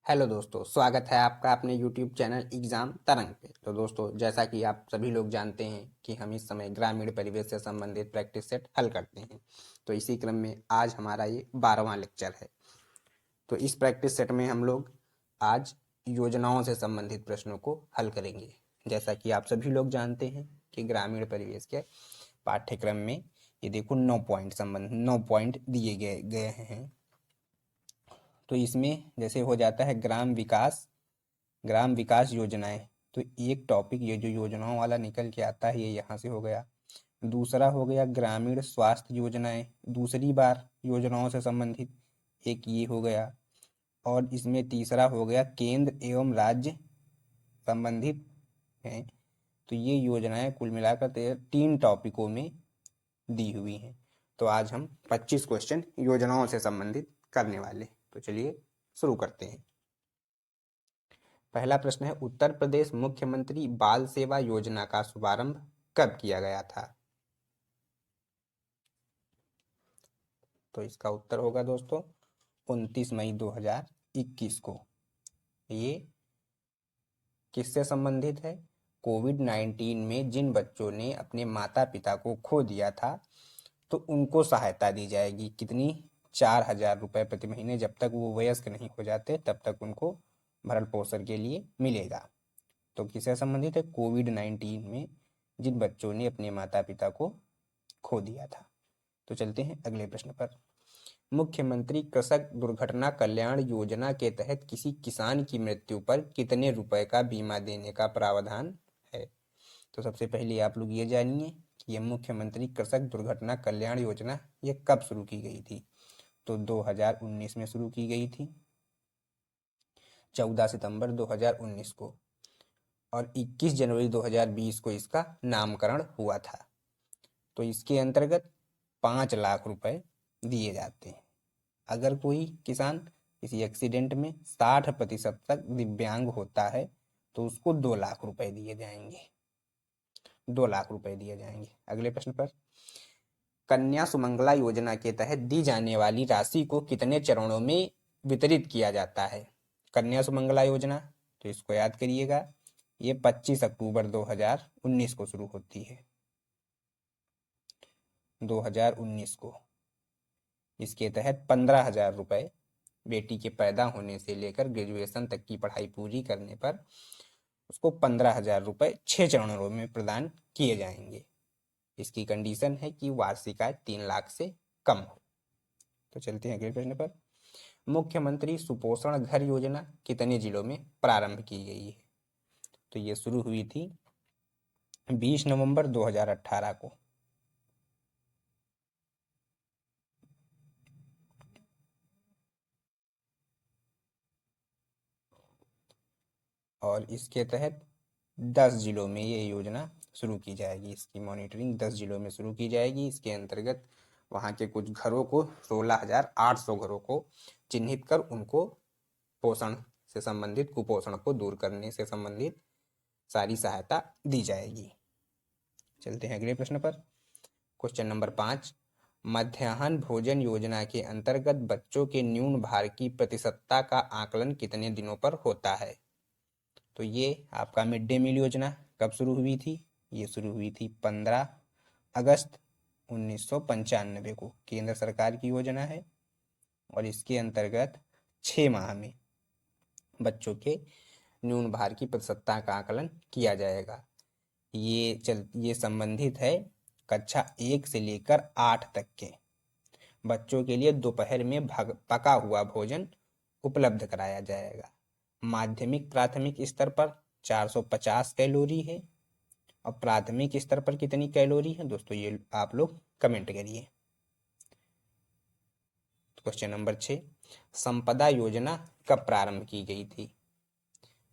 Hello दोस्तों, स्वागत है आपका अपने यूट्यूब चैनल एग्जाम तरंग पे। तो दोस्तों, जैसा कि आप सभी लोग जानते हैं कि हम इस समय ग्रामीण परिवेश से संबंधित प्रैक्टिस सेट हल करते हैं। तो इसी क्रम में आज हमारा ये 12वां लेक्चर है। तो इस प्रैक्टिस सेट में हम लोग आज योजनाओं से संबंधित प्रश्नों को हल करेंगे। जैसा कि आप सभी लोग जानते हैं कि ग्रामीण परिवेश के पाठ्यक्रम में ये देखो 9 पॉइंट दिए गए हैं। तो इसमें जैसे हो जाता है ग्राम विकास योजनाएं। तो एक टॉपिक ये जो योजनाओं वाला निकल के आता है ये यहाँ से हो गया। दूसरा हो गया ग्रामीण स्वास्थ्य योजनाएं, दूसरी बार योजनाओं से संबंधित एक ये हो गया। और इसमें तीसरा हो गया केंद्र एवं राज्य संबंधित हैं। तो ये योजनाएं कुल मिलाकर 3 टॉपिकों में दी हुई हैं। तो आज हम 25 क्वेश्चन योजनाओं से संबंधित करने वाले। तो चलिए शुरू करते हैं। पहला प्रश्न है, उत्तर प्रदेश मुख्यमंत्री बाल सेवा योजना का शुभारंभ कब किया गया था? तो इसका उत्तर होगा दोस्तों 29 मई 2021 को। ये किससे संबंधित है? कोविड-19 में जिन बच्चों ने अपने माता पिता को खो दिया था तो उनको सहायता दी जाएगी। कितनी? 4,000 रुपये प्रति महीने। जब तक वो वयस्क नहीं हो जाते तब तक उनको भरण पोषण के लिए मिलेगा। तो किससे संबंधित है? कोविड-19 में जिन बच्चों ने अपने माता पिता को खो दिया था। तो चलते हैं अगले प्रश्न पर। मुख्यमंत्री कृषक दुर्घटना कल्याण योजना के तहत किसी किसान की मृत्यु पर कितने रुपए का बीमा देने का प्रावधान है? तो सबसे पहले आप लोग ये जानिए कि ये मुख्यमंत्री कृषक दुर्घटना कल्याण योजना ये कब शुरू की गई थी? तो 2019 में शुरू की गई थी, 14 सितंबर 2019 को। और 21 जनवरी 2020 को इसका नामकरण हुआ था। तो इसके अंतर्गत 5 लाख रुपए दिए जाते हैं। अगर कोई किसान किसी एक्सीडेंट में 60% तक दिव्यांग होता है तो उसको 2 लाख रुपए दिए जाएंगे। 2 लाख रुपए दिए जाएंगे। अगले प्रश्न पर, कन्या सुमंगला योजना के तहत दी जाने वाली राशि को कितने चरणों में वितरित किया जाता है? कन्या सुमंगला योजना, तो इसको याद करिएगा, ये 25 अक्टूबर 2019 को शुरू होती है। 2019 को इसके तहत 15,000 रुपये बेटी के पैदा होने से लेकर ग्रेजुएशन तक की पढ़ाई पूरी करने पर उसको 15,000 रुपये 6 चरणों में प्रदान किए जाएंगे। इसकी कंडीशन है कि वार्षिक आय 3 लाख से कम हो। तो चलते हैं अगले प्रश्न पर। मुख्यमंत्री सुपोषण घर योजना कितने जिलों में प्रारंभ की गई है? तो ये शुरू हुई थी 20 नवंबर 2018 को। और इसके तहत 10 जिलों में ये योजना शुरू की जाएगी। इसकी मॉनिटरिंग 10 जिलों में शुरू की जाएगी। इसके अंतर्गत वहाँ के कुछ घरों को 16,800 घरों को चिन्हित कर उनको पोषण से संबंधित, कुपोषण को दूर करने से संबंधित सारी सहायता दी जाएगी। चलते हैं अगले प्रश्न पर। क्वेश्चन नंबर 5, मध्याह्न भोजन योजना के अंतर्गत बच्चों के न्यून भार की प्रतिशतता का आकलन कितने दिनों पर होता है? तो ये आपका मिड डे मील योजना कब शुरू हुई थी? ये शुरू हुई थी 15 अगस्त 1995 को। केंद्र सरकार की योजना है और इसके अंतर्गत 6 माह में बच्चों के न्यून भार की प्रतिशतता का आकलन किया जाएगा। ये संबंधित है कक्षा 1 से लेकर 8 तक के बच्चों के लिए दोपहर में पका हुआ भोजन उपलब्ध कराया जाएगा। माध्यमिक प्राथमिक स्तर पर 450 कैलोरी है और प्राथमिक स्तर पर कितनी कैलोरी है दोस्तों, ये आप लोग कमेंट करिए। क्वेश्चन नंबर 6, संपदा योजना कब प्रारंभ की गई थी?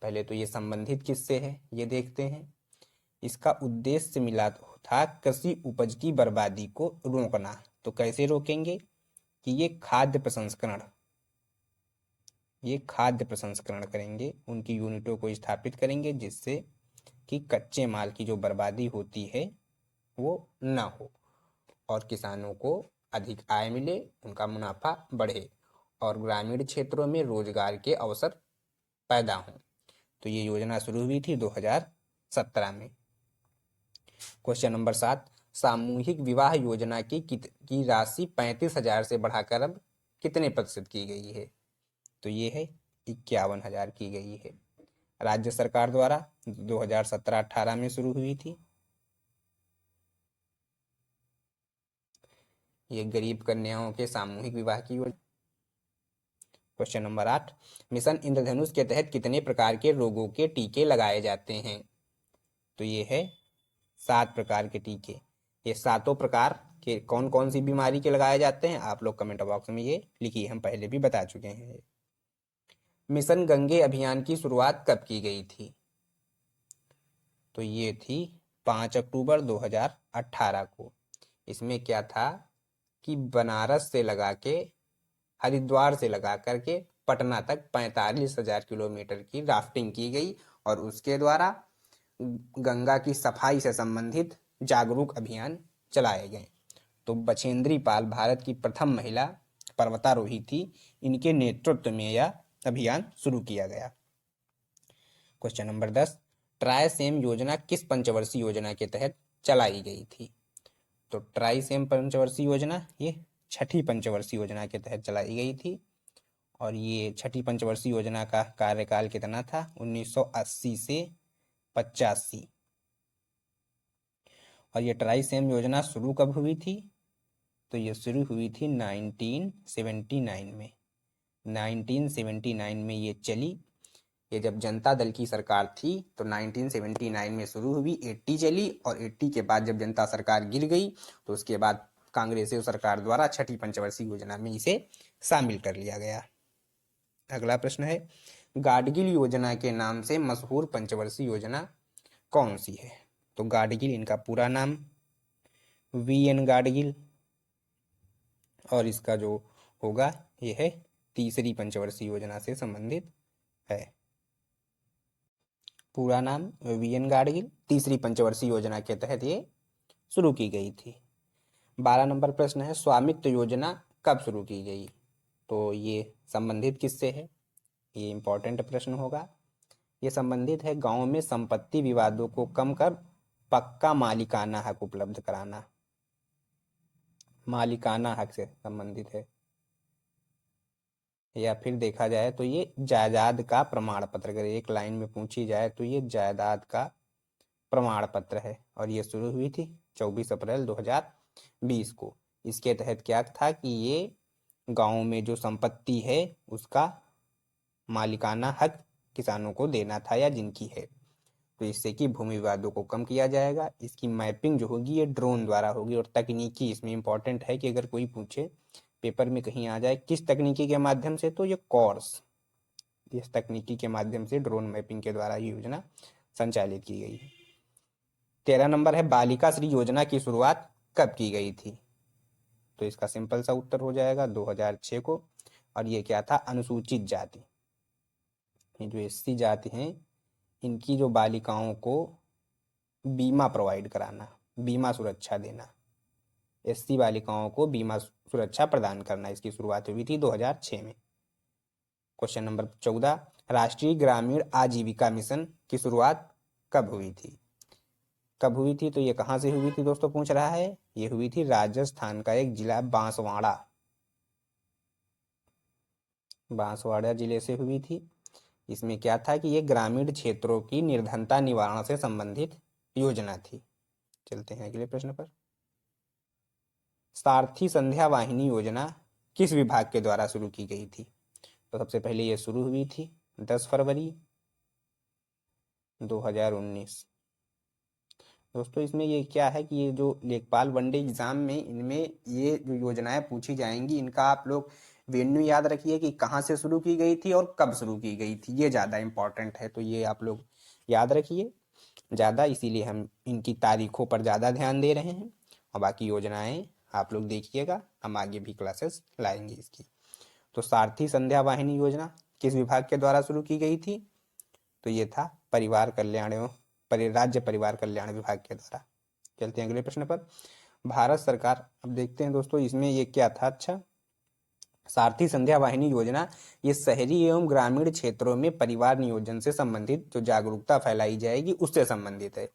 पहले तो ये संबंधित किससे है ये देखते हैं। इसका उद्देश्य मिला था कृषि उपज की बर्बादी को रोकना। तो कैसे रोकेंगे कि ये खाद्य प्रसंस्करण करेंगे, उनकी यूनिटों को स्थापित करेंगे जिससे कि कच्चे माल की जो बर्बादी होती है वो ना हो और किसानों को अधिक आय मिले, उनका मुनाफा बढ़े और ग्रामीण क्षेत्रों में रोजगार के अवसर पैदा हों। तो ये योजना शुरू हुई थी 2017 में। क्वेश्चन नंबर 7, सामूहिक विवाह योजना की राशि 35,000 से बढ़ाकर अब कितने प्रतिशत की गई है? तो ये है 51,000 की गई है। राज्य सरकार द्वारा 2017-18 में शुरू हुई थी। ये गरीब कन्याओं के सामूहिक विवाह की योजना। क्वेश्चन नंबर 8, मिशन इंद्रधनुष के तहत कितने प्रकार के रोगों के टीके लगाए जाते हैं? तो ये है 7 प्रकार के टीके। ये सातों प्रकार के कौन कौन सी बीमारी के लगाए जाते हैं आप लोग कमेंट बॉक्स में ये लिखिए, हम पहले भी बता चुके हैं। मिशन गंगे अभियान की शुरुआत कब की गई थी? तो ये थी 5 अक्टूबर 2018 को। इसमें क्या था कि बनारस से लगा के हरिद्वार से लगा करके पटना तक 45,000 किलोमीटर की राफ्टिंग की गई और उसके द्वारा गंगा की सफाई से संबंधित जागरूक अभियान चलाए गए। तो बछेंद्री पाल भारत की प्रथम महिला पर्वतारोही थी। इनके नेतृत्व में यह अभियान शुरू किया गया। क्वेश्चन नंबर 10, ट्राइसेम योजना किस पंचवर्षीय योजना के तहत चलाई गई थी? तो ट्राइसेम पंचवर्षीय योजना ये छठी पंचवर्षीय योजना के तहत चलाई गई थी और ये छठी पंचवर्षीय योजना का कार्यकाल कितना था? 1980 से 85। और ये ट्राइसेम योजना शुरू कब हुई थी? तो ये शुरू हुई थी 1979 में। 1979 में ये चली। ये जब जनता दल की सरकार थी तो 1979 में शुरू हुई, 80 चली और 80 के बाद जब जनता सरकार गिर गई तो उसके बाद कांग्रेसी सरकार द्वारा छठी पंचवर्षीय योजना में इसे शामिल कर लिया गया। अगला प्रश्न है, गाडगिल योजना के नाम से मशहूर पंचवर्षीय योजना कौन सी है? तो गाडगिल इनका पूरा नाम VN गाडगिल और इसका जो होगा यह है तीसरी पंचवर्षीय योजना से संबंधित है। पूरा नाम VN गाडगिल, तीसरी पंचवर्षीय योजना के तहत ये शुरू की गई थी। 12 नंबर प्रश्न है, स्वामित्व योजना कब शुरू की गई? तो ये संबंधित किससे है? ये इंपॉर्टेंट प्रश्न होगा। ये संबंधित है गांव में संपत्ति विवादों को कम कर पक्का मालिकाना हक उपलब्ध कराना। मालिकाना हक से संबंधित है। या फिर देखा जाए तो ये जायदाद का प्रमाण पत्र, अगर एक लाइन में पूछी जाए तो ये जायदाद का प्रमाण पत्र है और ये शुरू हुई थी 24 अप्रैल 2020 को। इसके तहत क्या था कि ये गांव में जो संपत्ति है उसका मालिकाना हक किसानों को देना था या जिनकी है, तो इससे कि भूमि विवादों को कम किया जाएगा। इसकी मैपिंग जो होगी ये ड्रोन द्वारा होगी और तकनीकी इसमें इंपॉर्टेंट है कि अगर कोई पूछे पेपर में कहीं आ जाए किस तकनीकी के माध्यम से, तो ये कॉर्स, इस तकनीकी के माध्यम से ड्रोन मैपिंग के द्वारा ये योजना संचालित की गई है। 13 नंबर है, बालिका श्री योजना की शुरुआत कब की गई थी? तो इसका सिंपल सा उत्तर हो जाएगा 2006 को और ये क्या था? अनुसूचित जाति, ये जो SC जाति हैं इनकी जो बालिकाओं को बीमा प्रोवाइड कराना, बीमा सुरक्षा देना, SC बालिकाओं को बीमा सुरक्षा प्रदान करना, इसकी शुरुआत हुई थी 2006 में। क्वेश्चन नंबर 14, राष्ट्रीय ग्रामीण आजीविका मिशन की शुरुआत कब हुई थी? कब हुई थी? तो ये कहाँ से हुई थी दोस्तों पूछ रहा है। ये हुई थी राजस्थान का एक जिला बांसवाड़ा, बांसवाड़ा जिले से हुई थी। इसमें क्या था कि ये ग्रामीण क्षेत्रों की निर्धनता निवारण से संबंधित योजना थी। चलते हैं अगले प्रश्न पर। सारथी संध्या वाहिनी योजना किस विभाग के द्वारा शुरू की गई थी? तो सबसे पहले ये शुरू हुई थी 10 फरवरी 2019। दोस्तों इसमें ये क्या है कि ये जो लेखपाल वनडे एग्जाम में इनमें ये जो योजनाएं पूछी जाएंगी इनका आप लोग वेन्यू याद रखिए कि कहाँ से शुरू की गई थी और कब शुरू की गई थी, ये ज़्यादा इंपॉर्टेंट है। तो ये आप लोग याद रखिए ज़्यादा, इसीलिए हम इनकी तारीखों पर ज़्यादा ध्यान दे रहे हैं और बाकी योजनाएं आप लोग देखिएगा, हम आगे भी क्लासेस लाएंगे इसकी। तो सारथी संध्या वाहिनी योजना किस विभाग के द्वारा शुरू की गई थी? तो ये था परिवार कल्याण एवं राज्य परिवार कल्याण विभाग के द्वारा। चलते हैं अगले प्रश्न पर। भारत सरकार, अब देखते हैं दोस्तों इसमें ये क्या था। अच्छा, सारथी संध्या वाहिनी योजना ये शहरी एवं ग्रामीण क्षेत्रों में परिवार नियोजन से संबंधित जो जागरूकता फैलाई जाएगी उससे संबंधित है।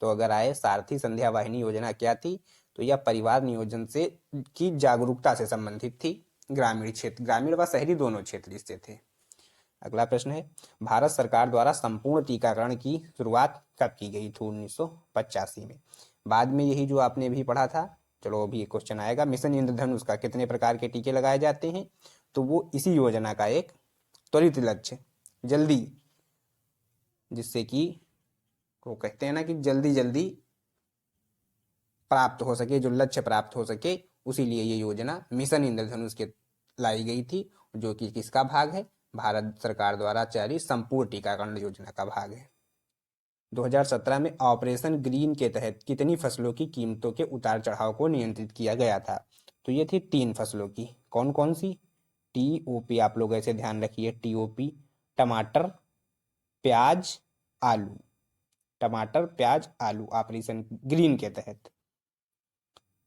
तो अगर आए सारथी संध्या वाहिनी योजना क्या थी, तो यह परिवार नियोजन से की जागरूकता से संबंधित थी। ग्रामीण क्षेत्र, ग्रामीण व शहरी दोनों क्षेत्र इससे थे। अगला प्रश्न है, भारत सरकार द्वारा संपूर्ण टीकाकरण की शुरुआत कब की गई थी? 1985 में। बाद में यही जो आपने भी पढ़ा था, चलो अभी एक क्वेश्चन आएगा, मिशन इंद्रधनुष का कितने प्रकार के टीके लगाए जाते हैं? तो वो इसी योजना का एक त्वरित लक्ष्य, जल्दी, जिससे कि वो कहते हैं ना कि जल्दी जल्दी प्राप्त हो सके, जो लक्ष्य प्राप्त हो सके, उसी लिए ये योजना मिशन इंद्रधनुष के लाई गई थी, जो कि किसका भाग है? भारत सरकार द्वारा जारी संपूर्ण टीकाकरण योजना का भाग है। 2017 में ऑपरेशन ग्रीन के तहत कितनी फसलों की कीमतों के उतार चढ़ाव को नियंत्रित किया गया था? तो ये थी 3 फसलों की। कौन कौन सी? टीओपी, आप लोग ऐसे ध्यान रखिए, टीओपी, टमाटर, प्याज, आलू, टमाटर, प्याज, आलू, ऑपरेशन ग्रीन के तहत।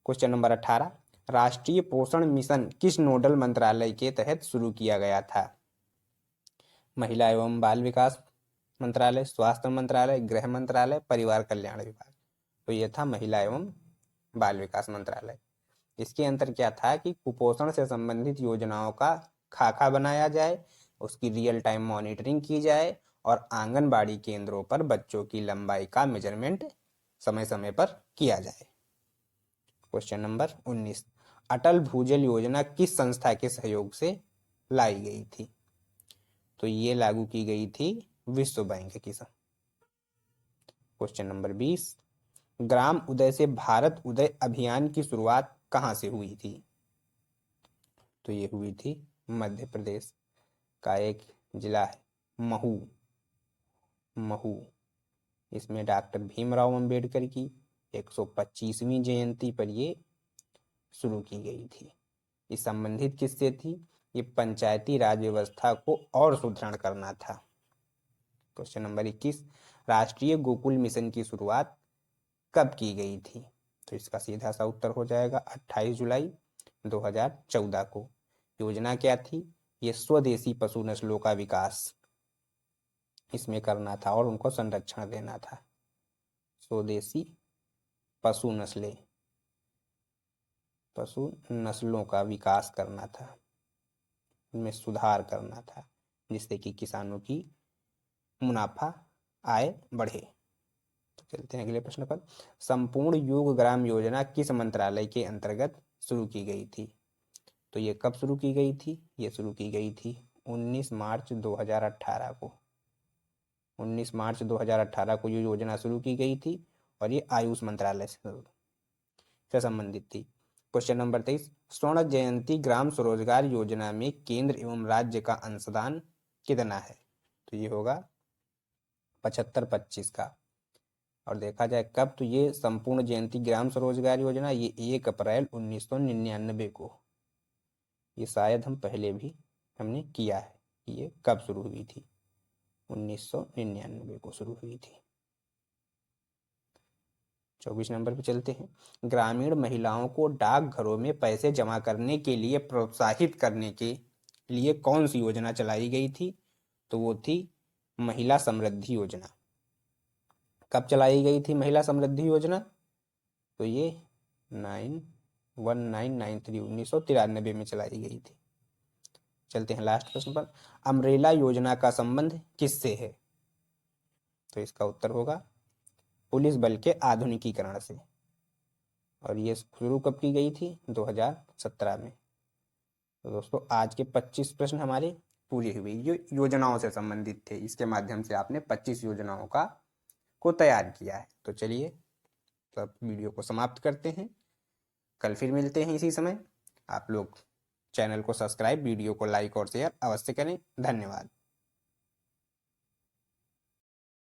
क्वेश्चन नंबर 18, राष्ट्रीय पोषण मिशन किस नोडल मंत्रालय के तहत शुरू किया गया था? महिला एवं बाल विकास मंत्रालय, स्वास्थ्य मंत्रालय, गृह मंत्रालय, परिवार कल्याण विभाग। तो यह था महिला एवं बाल विकास मंत्रालय। इसके अंतर क्या था कि कुपोषण से संबंधित योजनाओं का खाका बनाया जाए, उसकी रियल टाइम मॉनिटरिंग की जाए और आंगनबाड़ी केंद्रों पर बच्चों की लंबाई का मेजरमेंट समय समय पर किया जाए। क्वेश्चन नंबर 19, अटल भूजल योजना किस संस्था के सहयोग से लाई गई थी? तो ये लागू की गई थी विश्व बैंक की। क्वेश्चन नंबर 20, ग्राम उदय से भारत उदय अभियान की शुरुआत कहां से हुई थी? तो ये हुई थी मध्य प्रदेश का एक जिला है महू। महू, इसमें डॉक्टर भीमराव अंबेडकर की 125वीं जयंती पर ये शुरू की गई थी। ये संबंधित किससे थी? ये पंचायती राज व्यवस्था को और सुदृढ़ करना था। क्वेश्चन नंबर 21, राष्ट्रीय गोकुल मिशन की शुरुआत कब की गई थी? तो इसका सीधा सा उत्तर हो जाएगा 28 जुलाई 2014 को। योजना क्या थी? ये स्वदेशी पशु नस्लों का विकास इसमें करना था और उनको संरक्षण देना था। स्वदेशी पशु नस्लों का विकास करना था, उनमें सुधार करना था, जिससे कि किसानों की मुनाफा आय बढ़े। तो चलते हैं अगले प्रश्न पर। संपूर्ण योग ग्राम योजना किस मंत्रालय के अंतर्गत शुरू की गई थी? तो ये कब शुरू की गई थी? ये शुरू की गई थी 19 मार्च 2018 को। 19 मार्च 2018 को ये योजना शुरू की गई थी और ये आयुष मंत्रालय से संबंधित थी। क्वेश्चन नंबर 23, स्वर्ण जयंती ग्राम स्वरोजगार योजना में केंद्र एवं राज्य का अंशदान कितना है? तो ये होगा 75-25 का। और देखा जाए कब, तो ये संपूर्ण जयंती ग्राम स्वरोजगार योजना ये 1 अप्रैल 1999 को, ये शायद हम पहले भी हमने किया है, ये कब शुरू हुई थी? 1999 को शुरू हुई थी। 24 नंबर पे चलते हैं। ग्रामीण महिलाओं को डाकघरों में पैसे जमा करने के लिए प्रोत्साहित करने के लिए कौन सी योजना चलाई गई थी? तो वो थी महिला समृद्धि योजना। कब चलाई गई थी महिला समृद्धि योजना? तो ये 1993 में चलाई गई थी। चलते हैं लास्ट प्रश्न पर। अम्ब्रेला योजना का संबंध किससे है? तो इसका उत्तर होगा पुलिस बल के आधुनिकीकरण से। और ये शुरू कब की गई थी? 2017 में। तो दोस्तों आज के 25 प्रश्न हमारे पूरे हुए, ये योजनाओं से संबंधित थे। इसके माध्यम से आपने 25 योजनाओं को तैयार किया है। तो चलिए तब वीडियो को समाप्त करते हैं, कल फिर मिलते हैं इसी समय। आप लोग चैनल को सब्सक्राइब, वीडियो को लाइक और शेयर अवश्य करें। धन्यवाद।